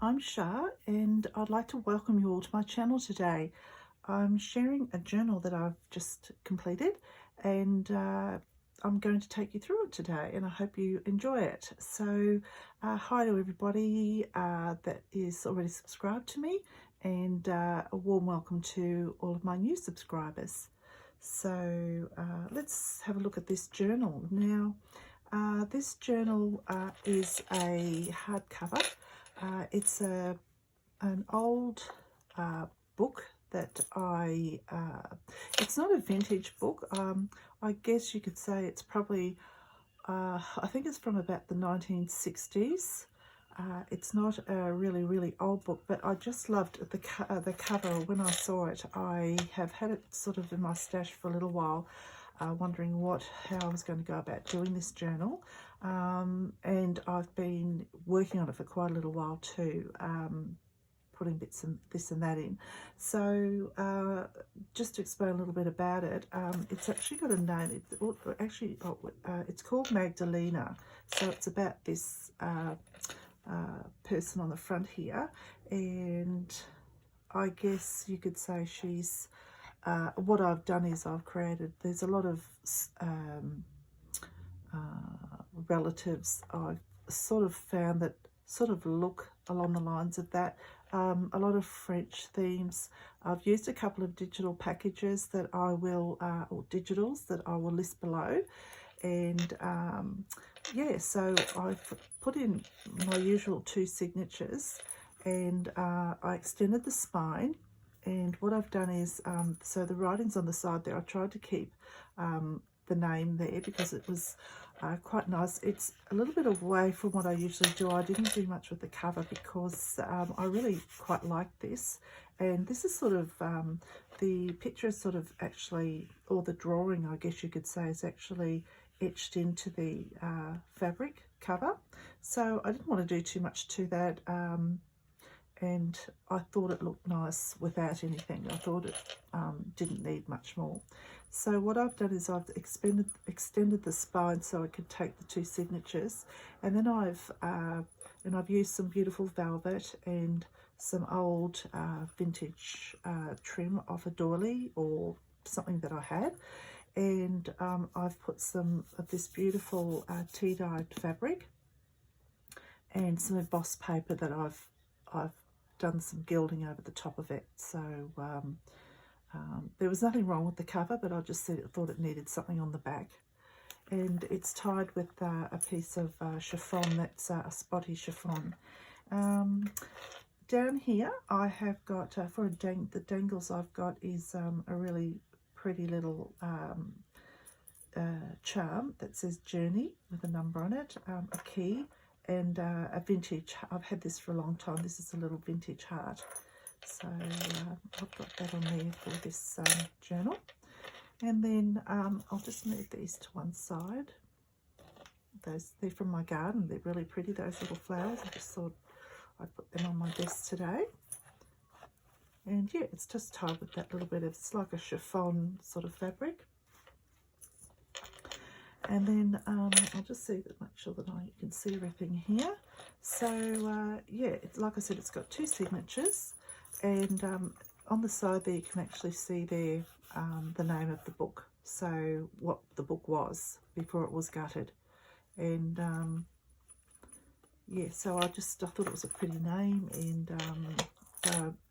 I'm Shah and I'd like to welcome you all to my channel today. I'm sharing a journal that I've just completed and I'm going to take you through it today and I hope you enjoy it. So hi to everybody that is already subscribed to me, and a warm welcome to all of my new subscribers. So let's have a look at this journal. Now this journal is a hardcover. It's an old book that it's not a vintage book. I guess you could say it's probably, I think it's from about the 1960s. It's not a really old book, but I just loved the cover. When I saw it, I have had it sort of in my stash for a little while, wondering how I was going to go about doing this journal, and I've been working on it for quite a little while too, putting bits and this and that in. So just to explain a little bit about it, it's actually got a name. It's called Magdalena. So it's about this person on the front here, and I guess you could say she's what I've done is there's a lot of relatives I've sort of found that sort of look along the lines of that. A lot of French themes. I've used a couple of digital packages that I will, or digitals that I will list below. And yeah, so I've put in my usual 2 signatures, and I extended the spine. And what I've done is, so the writing's on the side there. I tried to keep the name there because it was quite nice. It's a little bit away from what I usually do. I didn't do much with the cover because I really quite like this. And this is sort of, the picture is sort of actually, or the drawing I guess you could say, is actually etched into the fabric cover. So I didn't want to do too much to that. And I thought it looked nice without anything. I thought it didn't need much more. So what I've done is I've extended the spine so I could take the 2 signatures, and then I've used some beautiful velvet and some old vintage trim off a doily or something that I had, and I've put some of this beautiful tea-dyed fabric and some embossed paper that I've done some gilding over the top of it. So there was nothing wrong with the cover, but I just thought it needed something on the back. And it's tied with a piece of chiffon that's a spotty chiffon. Down here I have got, the dangles I've got is a really pretty little charm that says Journey with a number on it, a key, and a vintage. I've had this for a long time. This is a little vintage heart. So I've got that on there for this journal. And then I'll just move these to one side. They're from my garden. They're really pretty, those little flowers. I just thought I'd put them on my desk today. And yeah, it's just tied with that little bit of, it's like a chiffon sort of fabric. And then I'll just make sure that you can see everything here. So yeah, like I said, it's got 2 signatures, and on the side there you can actually see there the name of the book, so what the book was before it was gutted. And yeah, so I thought it was a pretty name, and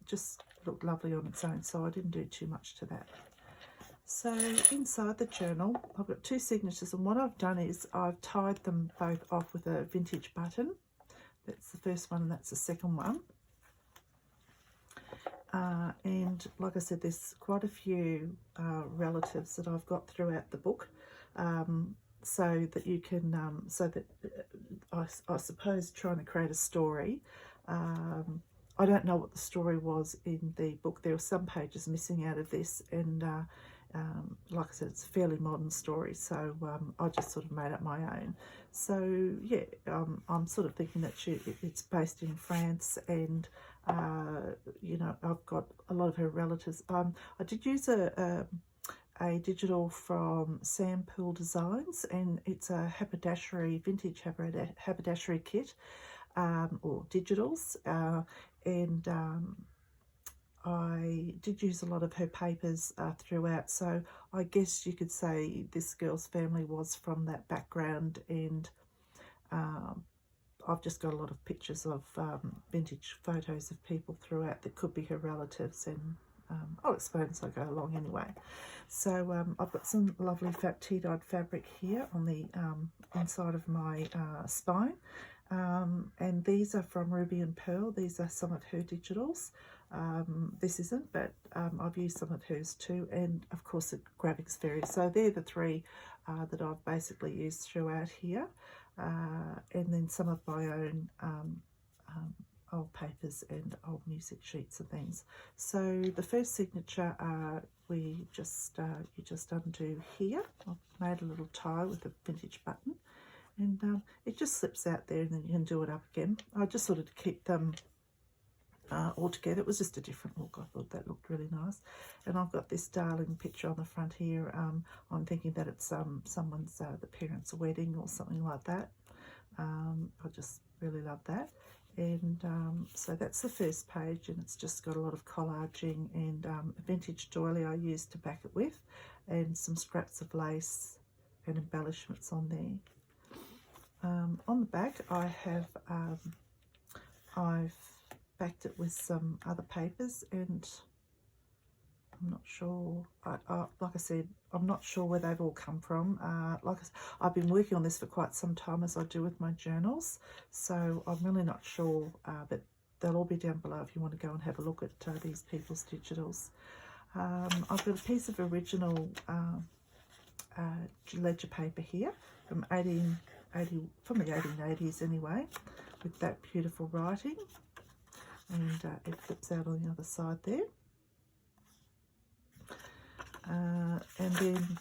just looked lovely on its own, so I didn't do too much to that. So inside the journal, I've got 2 signatures, and what I've done is I've tied them both off with a vintage button. That's the first one, and that's the second one. And like I said, there's quite a few relatives that I've got throughout the book, so that you can, I suppose trying to create a story. I don't know what the story was in the book. There were some pages missing out of this, and like I said, it's a fairly modern story, so I just sort of made up my own. So yeah, I'm sort of thinking that it's based in France, and you know, I've got a lot of her relatives. I did use a digital from Sam Pool Designs, and it's a haberdashery, vintage haberdashery kit. or digitals, and I did use a lot of her papers throughout, so I guess you could say this girl's family was from that background, and I've just got a lot of pictures of vintage photos of people throughout that could be her relatives, and I'll explain as I go along anyway. So I've got some lovely tea-dyed fabric here on the inside of my spine, and these are from Ruby and Pearl. These are some of her digitals. This isn't, but I've used some of hers too, and of course the graphics vary. So they're the three that I've basically used throughout here, and then some of my own old papers and old music sheets and things. So the first signature you just undo here. I've made a little tie with a vintage button, and it just slips out there, and then you can do it up again. I just sort of keep them all together. It was just a different look. I thought that looked really nice. And I've got this darling picture on the front here. I'm thinking that it's someone's the parents' wedding or something like that. I just really love that. And so that's the first page, and it's just got a lot of collaging and a vintage doily I used to back it with, and some scraps of lace and embellishments on there. On the back I have I've backed it with some other papers, and I'm not sure, like I said, I'm not sure where they've all come from. I've been working on this for quite some time, as I do with my journals, so I'm really not sure, but they'll all be down below if you want to go and have a look at these people's digitals. I've got a piece of original ledger paper here from from the 1880s anyway, with that beautiful writing, and it flips out on the other side there. And then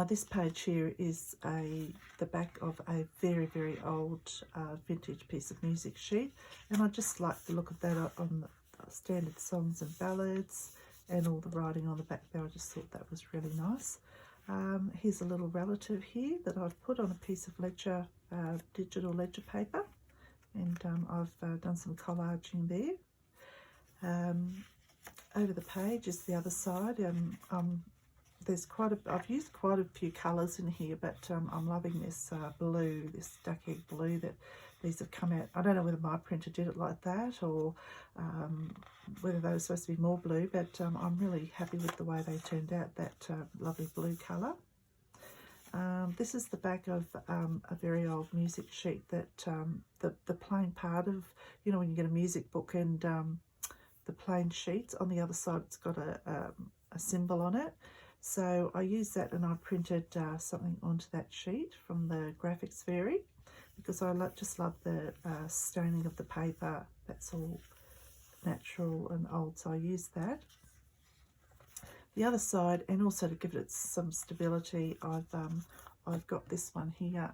this page here is the back of a very, very old vintage piece of music sheet, and I just like the look of that on the standard songs and ballads, and all the writing on the back there. I just thought that was really nice. Here's a little relative here that I've put on a piece of digital ledger paper, and I've done some collaging there. Over the page is the other side, and I've used quite a few colours in here, but I'm loving this blue, this duck egg blue that these have come out. I don't know whether my printer did it like that, or whether they were supposed to be more blue, but I'm really happy with the way they turned out, that lovely blue colour. This is the back of a very old music sheet that the plain part of, you know, when you get a music book and the plain sheets, on the other side it's got a symbol on it. So I used that, and I printed something onto that sheet from the graphics vary, because I just love the staining of the paper. That's all natural and old, so I used that. The other side, and also to give it some stability, I've got this one here,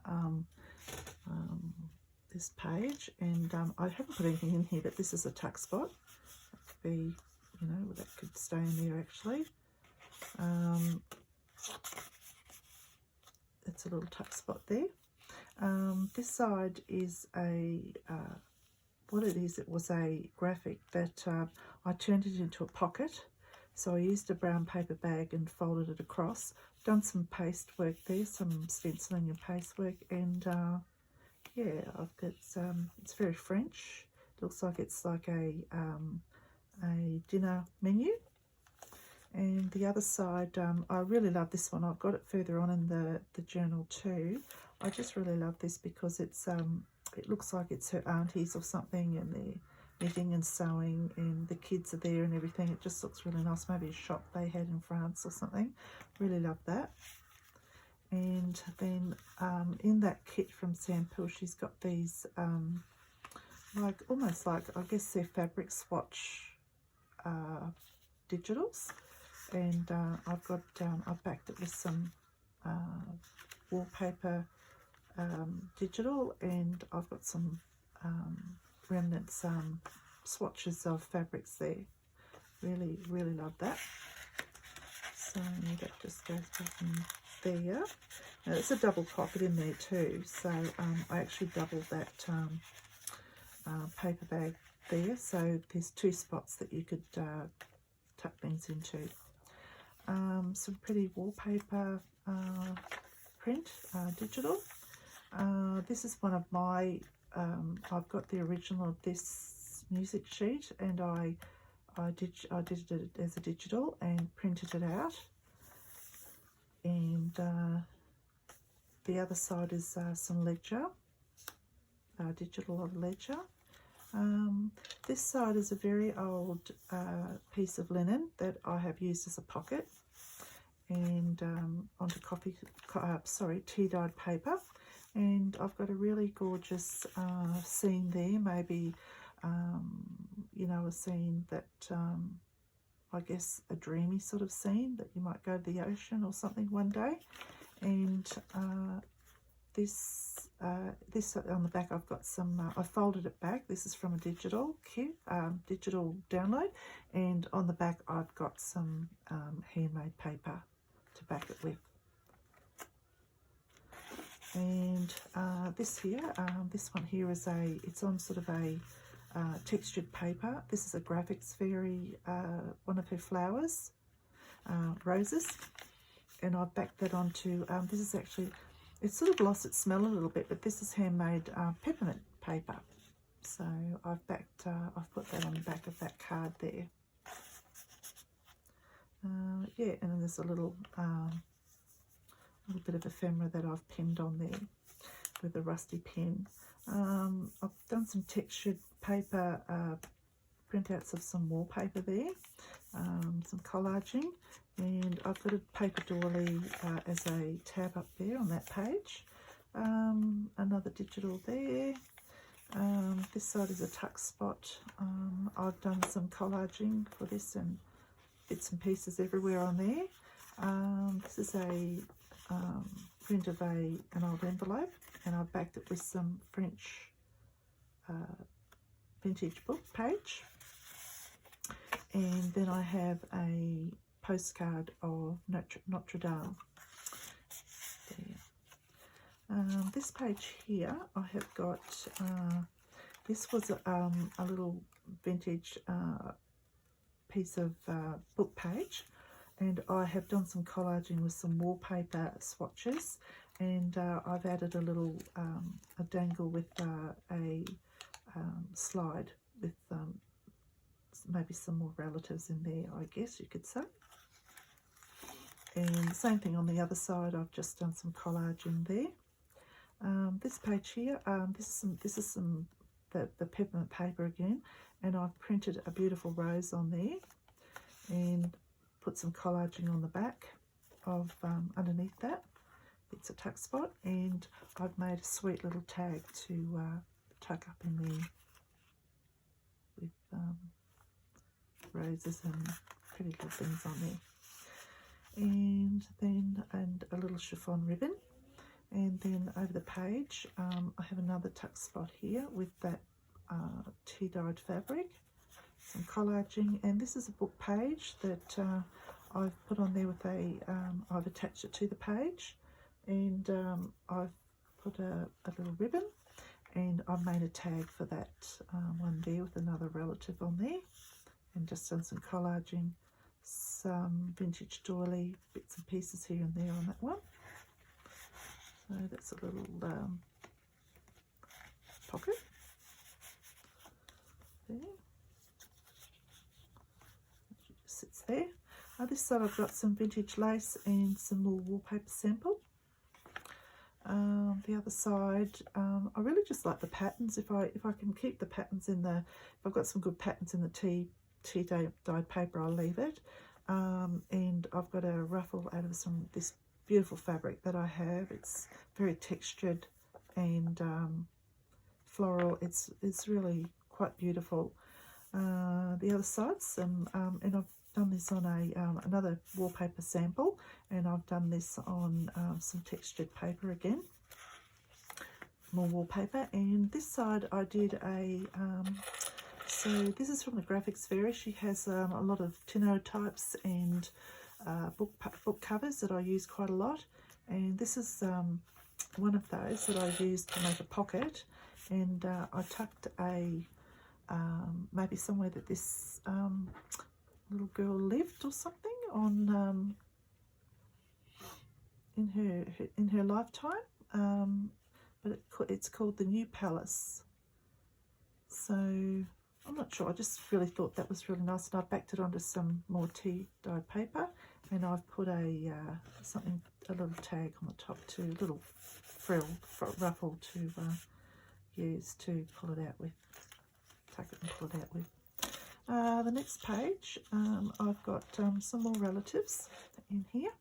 this page, and I haven't put anything in here, but this is a tuck spot. That could be, you know, that could stay in there actually. It's a little tuck spot there. This side is what it is, it was a graphic that I turned it into a pocket. So I used a brown paper bag and folded it across. Done some paste work there, some stenciling and paste work, and yeah, it's very French. It looks like it's like a dinner menu. And the other side, I really love this one. I've got it further on in the journal too. I just really love this because it's it looks like it's her aunties or something, and they're knitting and sewing, and the kids are there and everything. It just looks really nice. Maybe a shop they had in France or something. Really love that. And then in that kit from Sampool, she's got these like almost like, I guess they're fabric swatch digitals, and I've backed it with some wallpaper digital, and I've got some remnants swatches of fabrics there. Really love that. So that just goes back and there. Now it's a double pocket in there too, so I actually doubled that paper bag there, so there's 2 spots that you could tuck things into. Some pretty wallpaper print, digital. This is one of my, I've got the original of this music sheet, and I did it as a digital and printed it out. And the other side is some ledger, digital of ledger. This side is a very old piece of linen that I have used as a pocket, and onto tea dyed paper. And I've got a really gorgeous scene there, maybe you know, a scene that I guess a dreamy sort of scene, that you might go to the ocean or something one day. And this on the back, I've got some, I folded it back. This is from a digital kit, digital download, and on the back I've got some handmade paper to back it with. And this here, this one here is it's on sort of a textured paper. This is a graphics fairy, one of her flowers, roses, and I've backed that onto, this is actually, it's sort of lost its smell a little bit, but this is handmade peppermint paper. So I've put that on the back of that card there. Yeah, and then there's a little bit of ephemera that I've pinned on there with a rusty pen. I've done some textured paper printouts of some wallpaper there, some collaging, and I've got a paper doily as a tab up there on that page. Another digital there. This side is a tuck spot. I've done some collaging for this and bits and pieces everywhere on there. This is a print of an old envelope, and I've backed it with some French vintage book page. And then I have a postcard of Notre Dame there. This page here, I have got, this was a little vintage piece of book page, and I have done some collaging with some wallpaper swatches, and I've added a little a dangle with a slide with maybe some more relatives in there, I guess you could say. And the same thing on the other side, I've just done some collaging there. This page here, this is some the peppermint paper again, and I've printed a beautiful rose on there and put some collaging on the back of underneath that. It's a tuck spot, and I've made a sweet little tag to tuck up in there with roses and pretty little things on there. And a little chiffon ribbon. And then over the page, I have another tuck spot here with that tea dyed fabric, some collaging, and this is a book page that I've put on there with I've attached it to the page, and I've put a little ribbon, and I've made a tag for that one there with another relative on there, and just done some collaging, some vintage doily bits and pieces here and there on that one. So that's a little pocket there. It just sits there. This side I've got some vintage lace and some more wallpaper sample. The other side, I really just like the patterns. If I can keep the patterns in if I've got some good patterns in the tea dyed paper, I'll leave it. And I've got a ruffle out of this beautiful fabric that I have. It's very textured and floral. It's really quite beautiful. The other sides, and I've done this on another wallpaper sample, and I've done this on some textured paper again, more wallpaper. And this side I did so this is from the Graphics Fairy. She has a lot of Tino types and book covers that I use quite a lot, and this is one of those that I used to make a pocket, and I tucked a maybe somewhere that this little girl lived or something on in her lifetime, but it's called the New Palace. So I'm not sure, I just really thought that was really nice, and I backed it onto some more tea dyed paper, and I've put a little tag on the top to a little frill ruffle to use to pull it out with, tuck it and pull it out with. The next page, I've got some more relatives in here.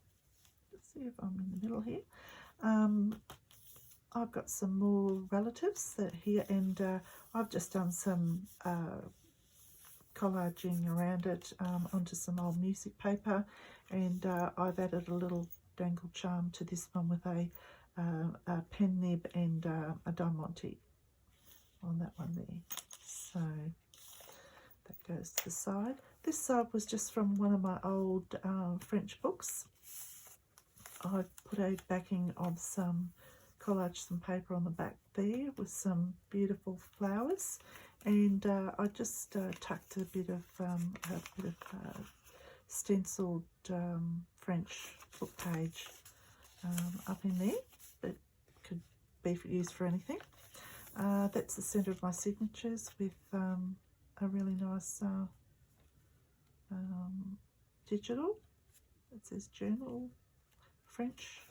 Let's see if I'm in the middle here. I've got some more relatives that here, and I've just done some collaging around it onto some old music paper, and I've added a little dangle charm to this one with a pen nib and a diamante on that one there. So that goes to the side. This side was just from one of my old French books. I put a backing of some collage, some paper on the back there with some beautiful flowers, and I just tucked a bit of stenciled French book page up in there that could be used for anything. That's the centre of my signatures with a really nice digital. It says journal French.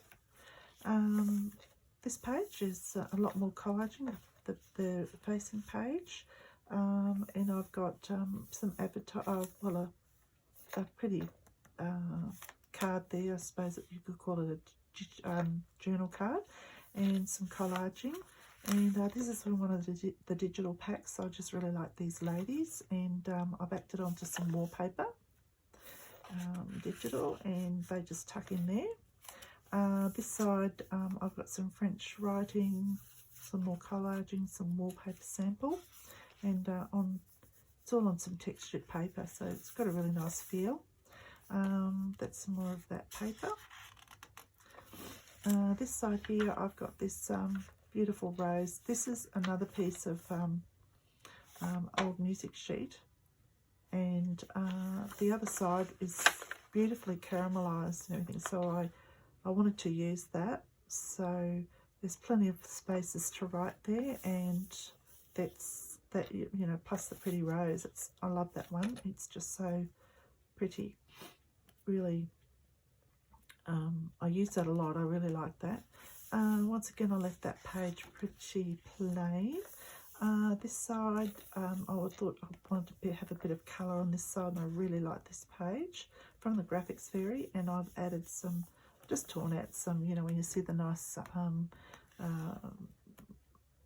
This page is a lot more collaging of the facing page, and I've got some a pretty card there, I suppose that you could call it a journal card, and some collaging. And this is from one of the digital packs. I just really like these ladies, and I backed it onto some wallpaper, digital, and they just tuck in there. This side, I've got some French writing, some more collaging, some wallpaper sample, and it's all on some textured paper, so it's got a really nice feel. That's some more of that paper. This side here, I've got this beautiful rose. This is another piece of old music sheet, and the other side is beautifully caramelized and everything, so I wanted to use that. So there's plenty of spaces to write there, and that's that, you know, plus the pretty rose. I love that one. It's just so pretty. Really, I use that a lot. I really like that. Once again, I left that page pretty plain. This side, I thought I wanted to have a bit of colour on this side, and I really like this page from the Graphics Fairy, and I've added some, just torn out some, you know, when you see the nice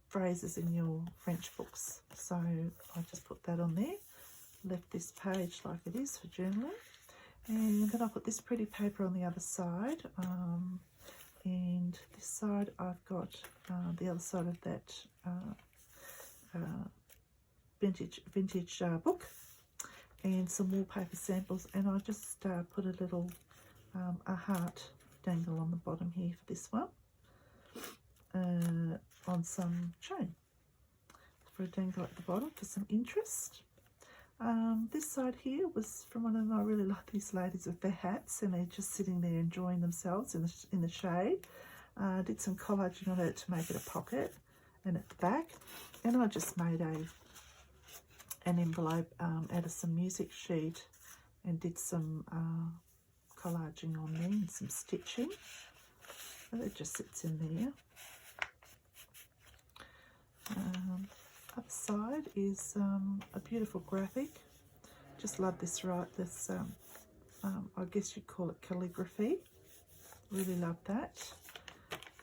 phrases in your French books. So I just put that on there, left this page like it is for journaling, and then I put this pretty paper on the other side, and this side I've got the other side of that vintage book, and some wallpaper samples, and I just put a little a heart dangle on the bottom here for this one, on some chain for a dangle at the bottom for some interest. This side here was from one of them. I really like these ladies with their hats, and they're just sitting there enjoying themselves in the shade. Did some collaging on it to make it a pocket, and at the back, and I just made an envelope out of some music sheet, and did some collaging on there and some stitching, and it just sits in there. Other side is a beautiful graphic. Just love this, I guess you'd call it calligraphy. Really love that.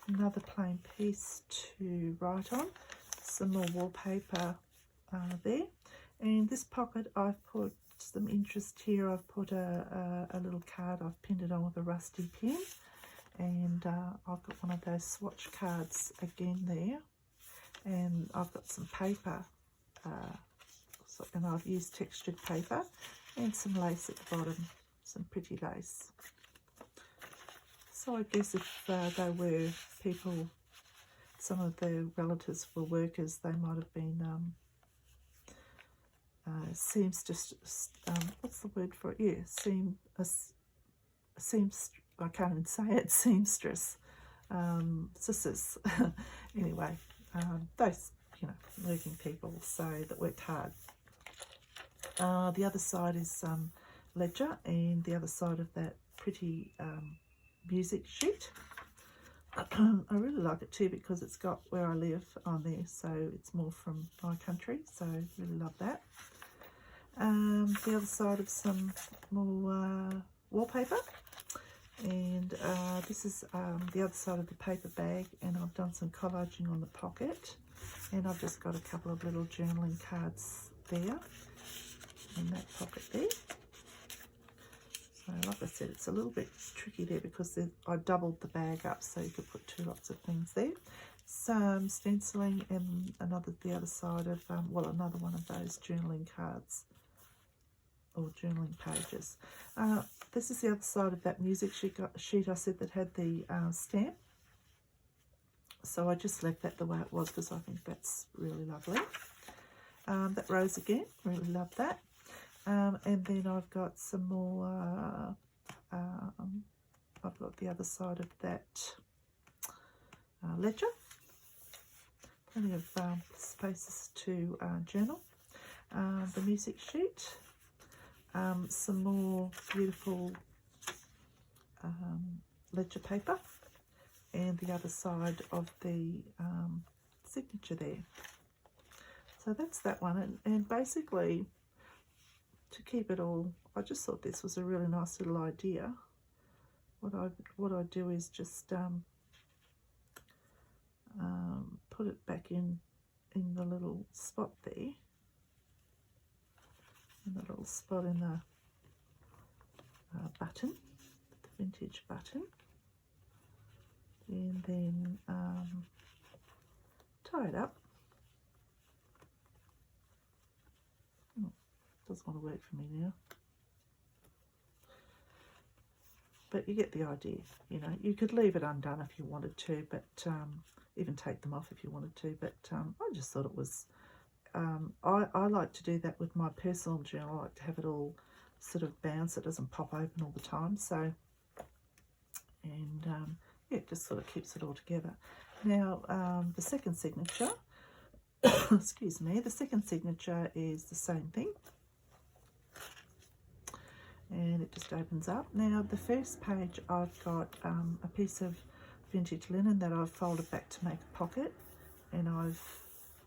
Another plain piece to write on. Some more wallpaper there. And this pocket, I've put some interest here. I've put a little card. I've pinned it on with a rusty pin. And I've got one of those swatch cards again there. And I've got some paper, and I've used textured paper, and some lace at the bottom, some pretty lace. So I guess if they were people, some of their relatives were workers, they might have been seamstress, what's the word for it? Yeah, I can't even say it, seamstress, sisters. Anyway, those, working people, so that worked hard. The other side is ledger, and the other side of that pretty music sheet. I really like it too because it's got where I live on there, so it's more from my country, so really love that. The other side of some more wallpaper, and this is the other side of the paper bag, and I've done some collaging on the pocket, and I've just got a couple of little journaling cards there in that pocket there. So like I said, it's a little bit tricky there because I doubled the bag up so you could put lots of things there. Some stenciling, and the other side of, another one of those journaling cards or journaling pages. This is the other side of that music sheet I said that had the stamp. So I just left that the way it was because I think that's really lovely. That rose again, really love that. And then I've got some more, I've got the other side of that ledger. Plenty of spaces to journal. The music sheet. Some more beautiful ledger paper. And the other side of the signature there. So that's that one. And basically, to keep it all, I just thought this was a really nice little idea. What I do is just put it back in the little spot there, in the little spot in the button, the vintage button, and then tie it up. Doesn't want to work for me now, but you get the idea. You could leave it undone if you wanted to, but even take them off if you wanted to, but I just thought it was I like to do that with my personal journal. I like to have it all sort of bound so it doesn't pop open all the time, so yeah, it just sort of keeps it all together. Now the second signature excuse me, the second signature is the same thing. And it just opens up. Now the first page, I've got a piece of vintage linen that I've folded back to make a pocket, and I've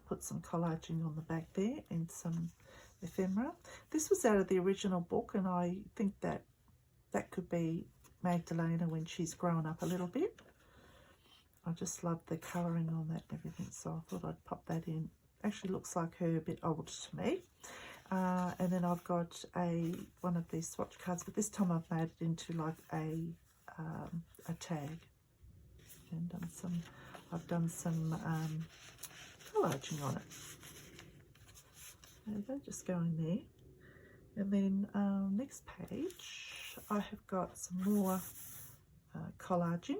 put some collaging on the back there and some ephemera. This was out of the original book, and I think that could be Magdalena when she's grown up a little bit. I just love the colouring on that and everything, so I thought I'd pop that in. Actually looks like her a bit old to me. And then I've got one of these swatch cards, but this time I've made it into like a tag, and I've done some collaging on it. There you go, just go in there. And then next page, I have got some more collaging.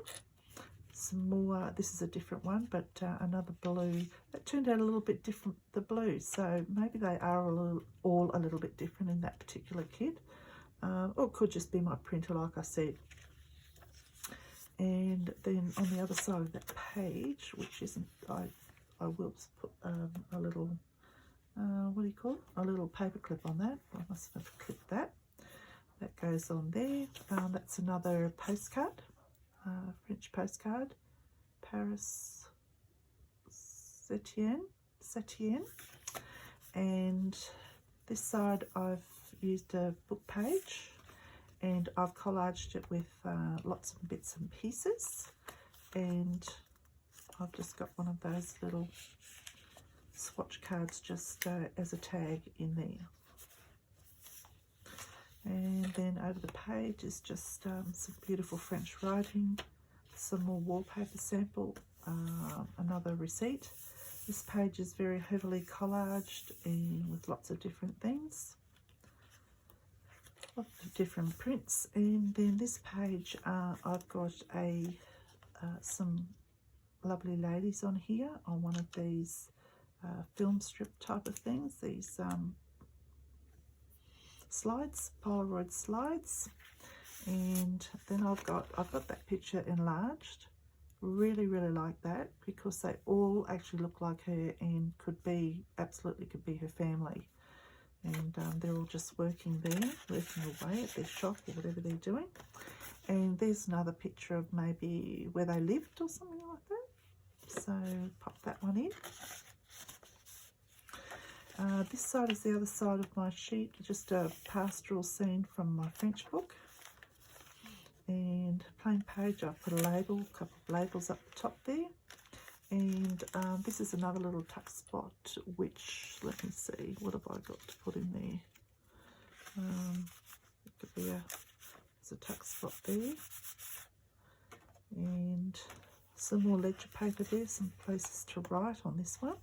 Some more, this is a different one, but another blue. That turned out a little bit different, the blue, so maybe they are all a little bit different in that particular kit. Or it could just be my printer, like I said. And then on the other side of that page, which isn't, I will put a little, what do you call it? A little paper clip on that. I must have clipped that. That goes on there. That's another postcard. French postcard, Paris, Setien, and this side I've used a book page, and I've collaged it with lots of bits and pieces, and I've just got one of those little swatch cards just as a tag in there. And then over the page is just some beautiful French writing, some more wallpaper sample, another receipt. This page is very heavily collaged and with lots of different things. Lots of different prints. And then this page, I've got some lovely ladies on here on one of these film strip type of things, these slides, Polaroid slides. And then I've got that picture enlarged. Really like that, because they all actually look like her and absolutely could be her family. And they're all just working away at their shop or whatever they're doing. And there's another picture of maybe where they lived or something like that. So pop that one in. This side is the other side of my sheet, just a pastoral scene from my French book. And plain page, I've put a couple of labels up the top there. And this is another little tuck spot, which, let me see, what have I got to put in there? It could be there's a tuck spot there. And some more ledger paper there, some places to write on this one.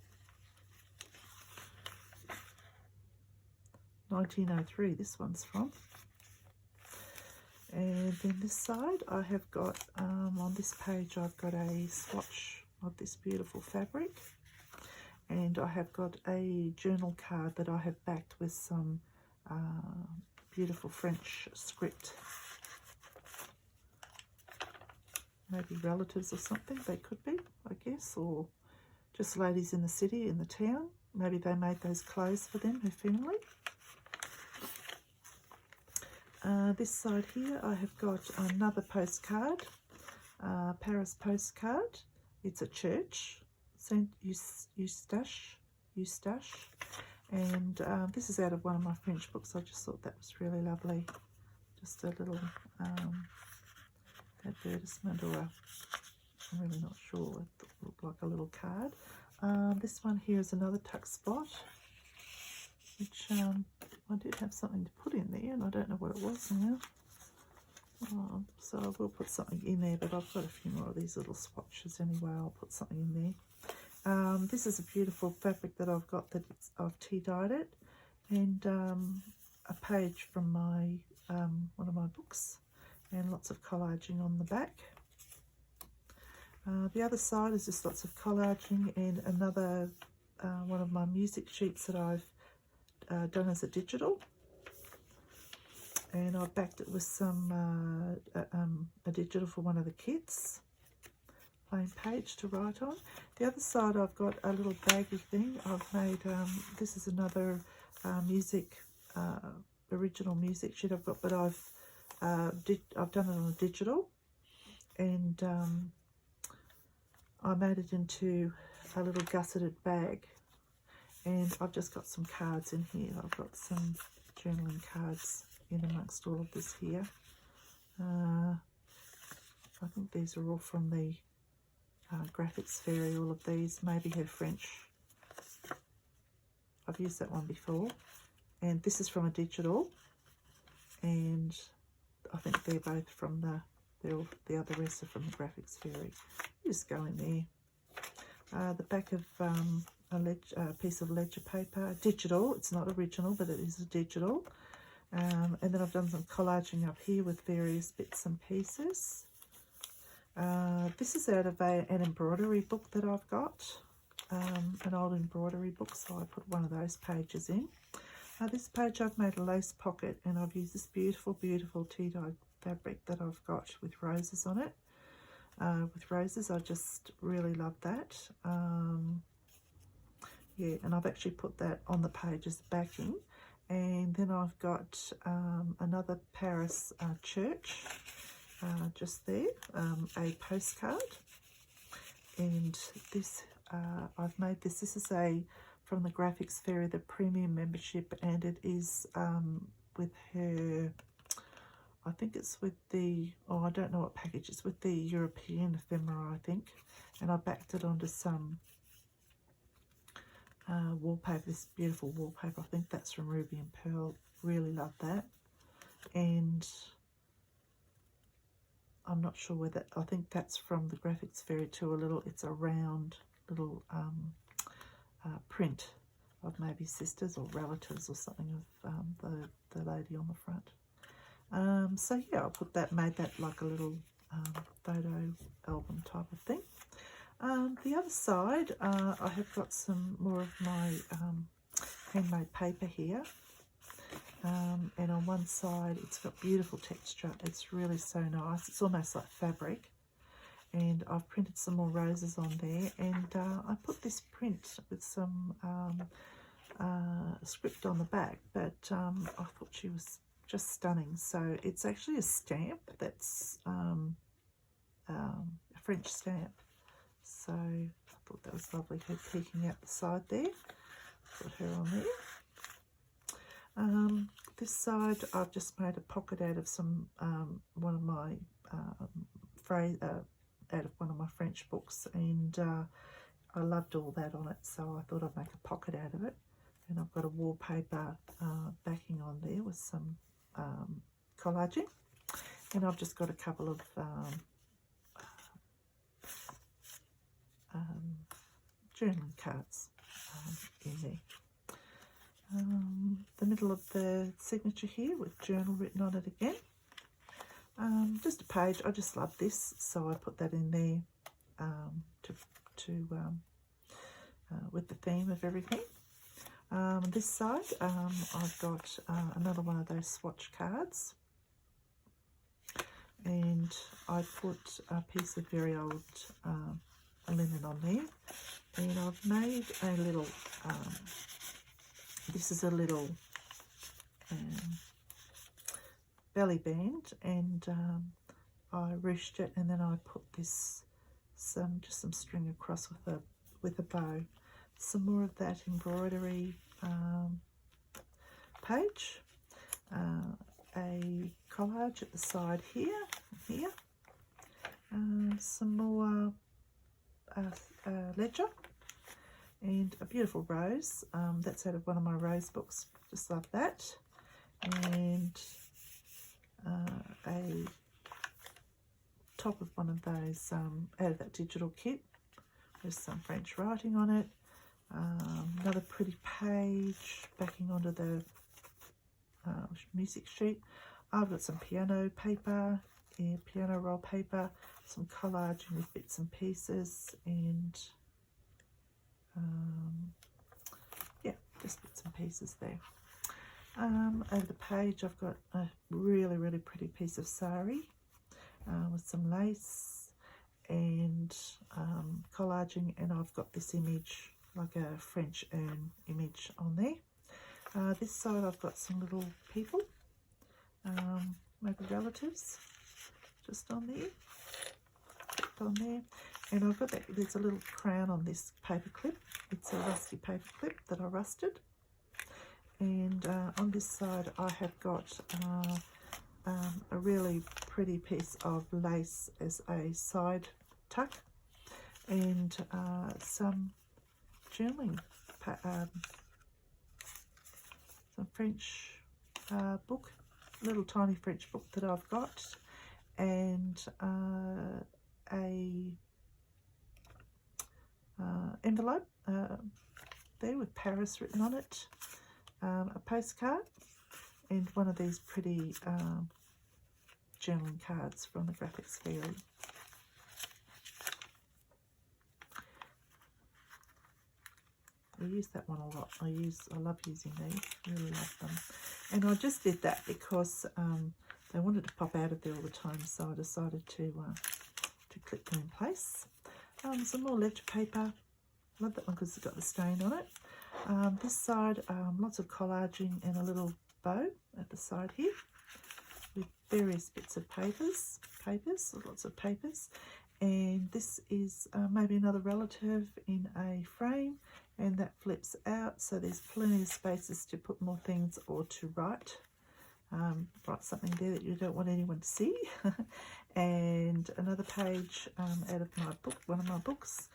1903, this one's from. And then this side, I have got, on this page, I've got a swatch of this beautiful fabric. And I have got a journal card that I have backed with some beautiful French script. Maybe relatives or something, they could be, I guess, or just ladies in the city, in the town. Maybe they made those clothes for them, her family. This side here, I have got another postcard, Paris postcard. It's a church, Saint Eustache, and this is out of one of my French books. I just thought that was really lovely. Just a little advertisement, or I'm really not sure. It looked like a little card. This one here is another tuck spot, which I did have something to put in there, and I don't know what it was now. So I will put something in there, but I've got a few more of these little swatches anyway. I'll put something in there. This is a beautiful fabric that I've got, that I've tea dyed it, and a page from my one of my books, and lots of collaging on the back. The other side is just lots of collaging, and another one of my music sheets that I've done as a digital, and I backed it with some a digital for one of the kids, plain page to write on. The other side, I've got a little baggy thing. I've made this is another original music sheet I've got, but I've done it on a digital, and I made it into a little gusseted bag. And I've just got some cards in here. I've got some journaling cards in amongst all of this here. I think these are all from the Graphics Fairy, all of these. Maybe her French. I've used that one before. And this is from a digital. And I think they're both from the other rest are from the Graphics Fairy. Just go in there. The back of a piece of ledger paper, digital. It's not original, but it is a digital. And then I've done some collaging up here with various bits and pieces. This is out of an embroidery book that I've got, an old embroidery book, so I put one of those pages in. This page I've made a lace pocket, and I've used this beautiful tea-dyed fabric that I've got with roses on it. I just really love that. Yeah, and I've actually put that on the page as backing. And then I've got another Paris church just there, a postcard. And this, I've made this. This is from the Graphics Fairy, the premium membership, and it is with her, I think it's with the, I don't know what package, it's with the European ephemera, I think. And I backed it onto some wallpaper, this beautiful wallpaper. I think that's from Ruby and Pearl. Really love that. And I'm not sure whether, I think that's from the Graphics Fairy too. It's a round little print of maybe sisters or relatives or something of the lady on the front. So yeah, made that like a little photo album type of thing. The other side, I have got some more of my handmade paper here. And on one side, it's got beautiful texture. It's really so nice. It's almost like fabric. And I've printed some more roses on there. And I put this print with some script on the back. But I thought she was just stunning. So it's actually a stamp that's a French stamp. So I thought that was lovely, her peeking out the side there. Put her on there. This side I've just made a pocket out of some one of my out of one of my French books, and I loved all that on it, so I thought I'd make a pocket out of it. And I've got a wallpaper backing on there with some collaging, and I've just got a couple of journaling cards in there. The middle of the signature here with journal written on it again. Just a page. I just love this, so I put that in there with the theme of everything. This side, I've got another one of those swatch cards, and I put a piece of very old linen on there, and I've made a little. This is a little belly band, and I ruched it, and then I put this just some string across with a bow. Some more of that embroidery page, a collage at the side here, some more ledger, and a beautiful rose. That's out of one of my rose books. Just love that. And a top of one of those out of that digital kit with some French writing on it. Another pretty page backing onto the music sheet. I've got some piano paper, piano roll paper, some collaging with bits and pieces, and yeah, just bits and pieces there. Over the page, I've got a really, really pretty piece of sari with some lace and collaging, and I've got this image, like a French urn image on there. This side, I've got some little people, maybe relatives, just on there. And I've got that, there's a little crown on this paper clip. It's a rusty paper clip that I rusted. And on this side I have got a really pretty piece of lace as a side tuck, and some journaling, some French book, little tiny French book that I've got, and a envelope there with Paris written on it, a postcard, and one of these pretty journaling cards from the Graphics Fairy. I use that one a lot. I love using these, really love them. And I just did that because they wanted to pop out of there all the time, so I decided to clip them in place. Some more ledger paper. Love that one because it's got the stain on it. This side, lots of collaging and a little bow at the side here with various bits of papers, lots of papers. And this is maybe another relative in a frame, and that flips out, so there's plenty of spaces to put more things or to write. Write something there that you don't want anyone to see. And another page out of my book, one of my books.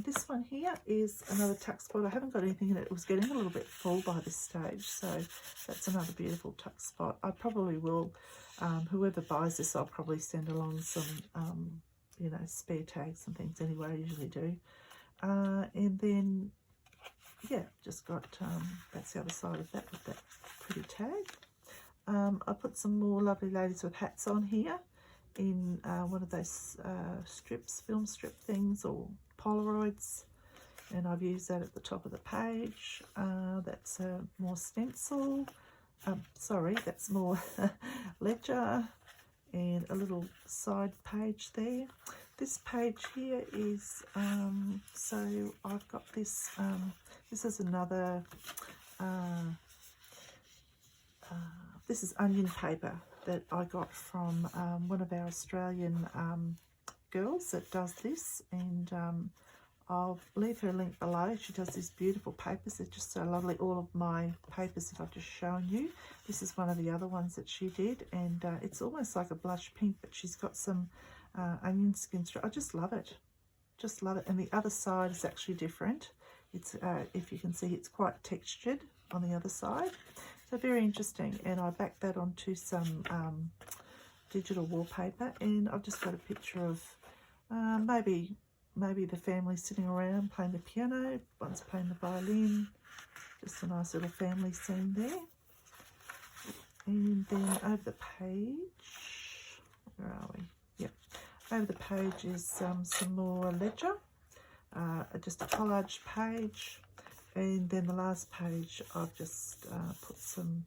This one here is another tuck spot. I haven't got anything in it. It was getting a little bit full by this stage, so that's another beautiful tuck spot. I probably will, whoever buys this, I'll probably send along some, you know, spare tags and things anyway. I usually do. And then, yeah, just got, that's the other side of that with that pretty tag. I put some more lovely ladies with hats on here in one of those strips, film strip things, or Polaroids, and I've used that at the top of the page. That's more stencil, sorry, that's more ledger, and a little side page there. This page here is, so I've got this, this is another, this is onion paper that I got from one of our Australian girls that does this, and I'll leave her link below. She does these beautiful papers. They're just so lovely. All of my papers that I've just shown you. This is one of the other ones that she did, and it's almost like a blush pink, but she's got some onion skins. I just love it. Just love it. And the other side is actually different. It's if you can see, it's quite textured on the other side. So very interesting. And I backed that onto some digital wallpaper, and I've just got a picture of maybe the family sitting around playing the piano, one's playing the violin. Just a nice little family scene there. And then over the page, where are we? Yep. Over the page is some more ledger, just a collage page. And then the last page, I've just put some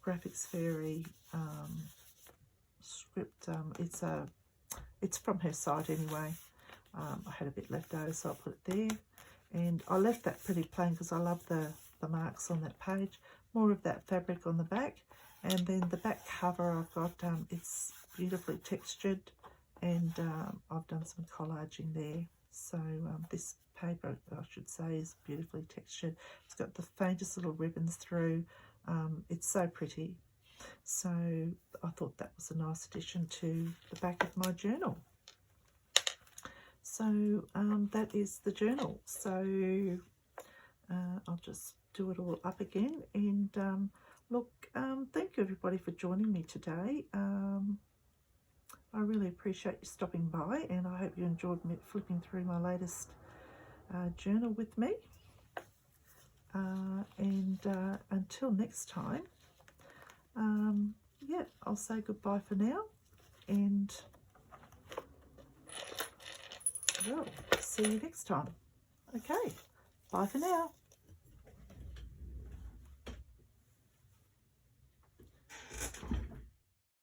graphics fairy script. It's from her site anyway. I had a bit left over, so I put it there. And I left that pretty plain because I love the marks on that page. More of that fabric on the back. And then the back cover, I've got, it's beautifully textured, and I've done some collaging there. So this paper, I should say, is beautifully textured. It's got the faintest little ribbons through. It's so pretty. So I thought that was a nice addition to the back of my journal. So that is the journal. So I'll just do it all up again. And look, thank you everybody for joining me today. I really appreciate you stopping by, and I hope you enjoyed me flipping through my latest journal with me. And until next time, yeah, I'll say goodbye for now, and well, see you next time. Okay, bye for now.